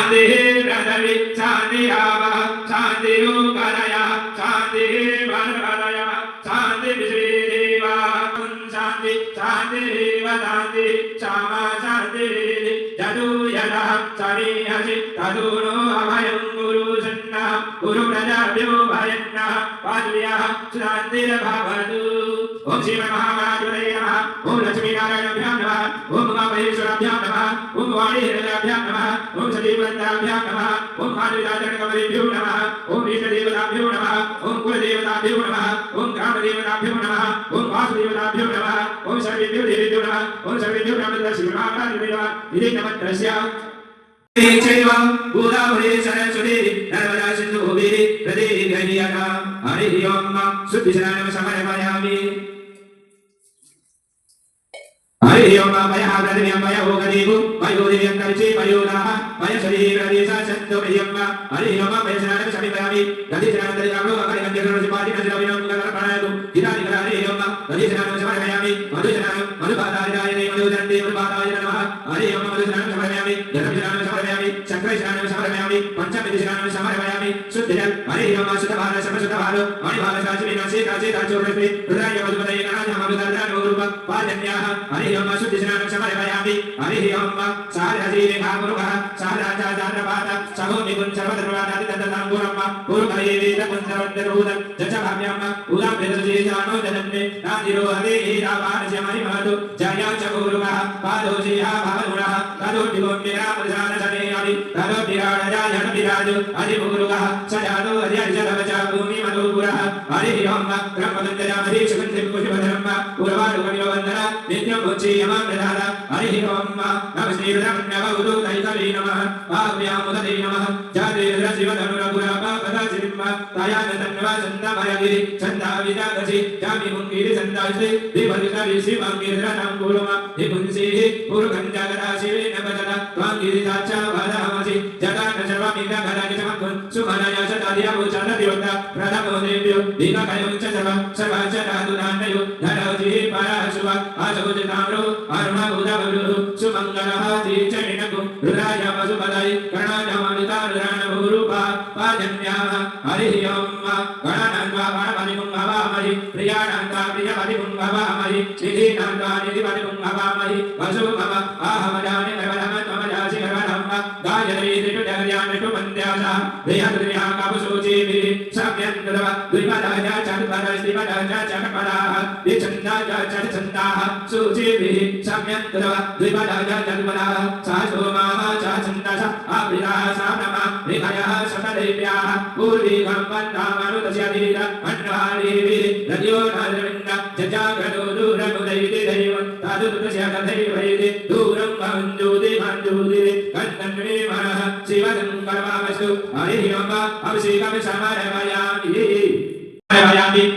शांति पृथ्वी शांति आवा शांति उकारया शांति वरवरया शांति विश्वेदेवा शांति शांति वदांति क्षमा शांति जदु यदा सरिहसि तदुनो अभयं गुरु सन्ना गुरु प्रजाभ्यो भयन्ना पादुया शांतिर्भवतु ओम श्री महागणाधिपतये नमः ओम लक्ष्मी नारायणाभ्यां नमः ओम उमामहेश्वराभ्यां नमः ओम वाणीहिरण्याभ्यां नमः ओम सतीवन्ताभ्यां नमः ओम माधुर्यचरणकमलेभ्यो नमः ओम इष्टदेवताभ्यो नमः ओम कुलदेवताभ्यो नमः ओम ग्रामदेवताभ्यो नमः ओम वासुदेवताभ्यो नमः ओम सर्वेभ्यो देवेभ्यो नमः ओम सर्वेभ्यो नमः श्री महागणाधिपतये नमः इति नमः चैवं गोदावरी सरस्वती नर्मदा सिन्धु भूमिः प्रदेशयः हरिः ओम शुद्धिस्नानं समर्पयामि हरिः ओम मया प्रदिव्यं मया भोगदेवो मयो दिव्यं कर्षे मयोनाः मया शरीरदेशा सन्तोषयं हरिः ओम मया स्नानं समर्पयामि दधिस्नानं दधिकामो अकरिकन्यकरणसिपाति नजरविनं कलकलपणायतु जितादिकला हरिः ओम दधिस्नानं समर्पयामि मधुस्नानं मधुपादाय मधुदण्डे मधुपादाय नमः हरिः ओम मधुस्नानं समर्पयामि जलस्नानं समर्पयामि शङ्करस्नानं समर्पयामि पञ्चविधस्नानं समर्पयामि शुद्धिजल हरिः ओम शुद्धभार सर्वशुद्धभार मणिभार साचिविनाशे काचे काचोरस्मे रुद्राय मधुपतये नमः मधुदानरूप पाजन्याः हरिः ओम शुद्धिस्नानं समर्पयामि हरिः ओम सारजीरेखामुरुगः साराचाचारपाद सभूमिगुं सर्वधर्मादादि तन्दताम्बुरम् पुरुकये वेदकुन्दरवन्दरूदं जचभाव्याम् उदाम्बेदशेषाणो जनन्मे नादिरो हरेः रावानस्य महिमहतु जया च गुरुगः पादोषियः भावगुणः तदोऽधिगोम्यरामृजानशनेयादि तदोऽधिराडजायनविराजो अधिगुरुगः सजातो हरिहरिशरवच भूमिमधुपुरः हरिः ओम ब्रह्मदन्तरामधीशगन्धिं पुष्पधरम् पुरवारुकविवन्दन नित्यम् उच्चीयमामृधार हरिः ओम नमः श्रीरमण्यवधू दैतवे नमः भाव्यामुदते नमः जातेन्द्रशिवधनुरपुरापदाशिरिम् तायानतन्वसन्दमयगिरि छन्दाविदागसि जामिमुङ्गिरि सन्दाश्री विभरितरि श्रीमङ्गिरनं गुरुम विपुंसीः पुरुगञ्जगदाशिवेन भजन त्वाङ्गिरिताच्च वदामसि जगान सर्वमिदगराजितमकुन् सुमनय सदादियमुचनदिवद्ध प्रथमो देव्यो दीर्घकयों च सर्वश्च राधुनान्नयो धनवजिः पराशुव आशुजिताम्रो अरुणबुधवरुः सुमङ्गलः तीर्चैनकु रुद्राय वसुपदय कर्णाजमानितारुराणभूरूपा पाजन्याः हरिः ओम गणानान्वा गणपतिं हवामहि प्रियाणान्वा प्रियपतिं हवामहि निधीनान्वा निधिपतिं हवामहि वसु मम आहमजानि कर्मणमत्वमजासि कर्मणम् गायत्रीतिटुजगर्यामिटुमन्त्यासा प्रियद्रिया कापुसूचिभिः सम्यन्द्रव द्विपदाय चतुपदः श्रीपदः चतुपदाः विच्छन्दाय चतुच्छन्दाः सूचिभिः सम्यन्द्रव द्विपदाय चतुपदाः सा सोमाः च छन्दस आप्रियाः सा नमः हृदयः सतदेव्याः पूर्वीकं वन्दामनुदस्यधीर अन्वालीभिः रजो नरविन्द जजागरो दूरमुदैति दैवं तदुदस्य तथैवैति दूरं भवञ्जोतिमञ्जोतिः कन्दन्मे मनः शिवशङ्करवामस्तु हरिः ओम अभिषेकं समर्पयामि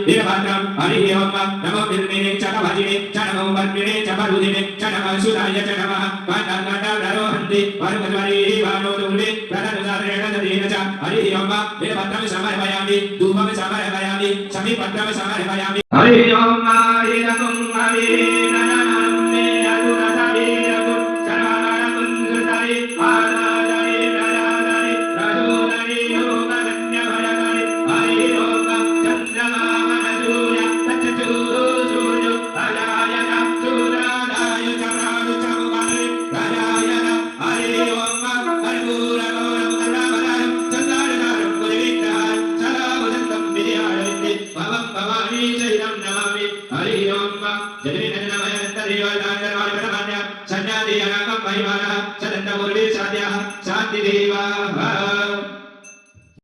वीरभद्रं हरिः ओम नमो बिल्मिने च भजिने च नमो वर्मिणे च बरुदिने च नमः सुराय च नमः काण्डारोहन्ति वर्गद्वारीः वानोदुले प्रदनुसारेण दधेन च हरिः ओम वीरभद्रं समर्पयामि धूपं समर्पयामि समीपत्रं समर्पयामि हरिः ओम हरिरकुं हरिरननं मे अदुरसवीरकुं सर्वगणकुंसुतये आराधने प्रयादने प्रचोदने योगधन्यभयदने हरिः ओम चन्द्रमामनसूय तच्चूसूर्यो अजायन सूरादाय च प्राणुचमुखरे गजायन हरिः ओम कर्पूरगौरमुदरावरं चन्द्रारदारं पुरविग्रहं सदा वसन्तं विद्यारविन्दे भवं भवानी चैनं नमामि हरिः ओम जगन्नमयन्तरियोदान्तर्वाणिपरमान्य सन्न्यादियनाकं महिमानः सदन्तपूर्वे साद्यः शान्तिदेवा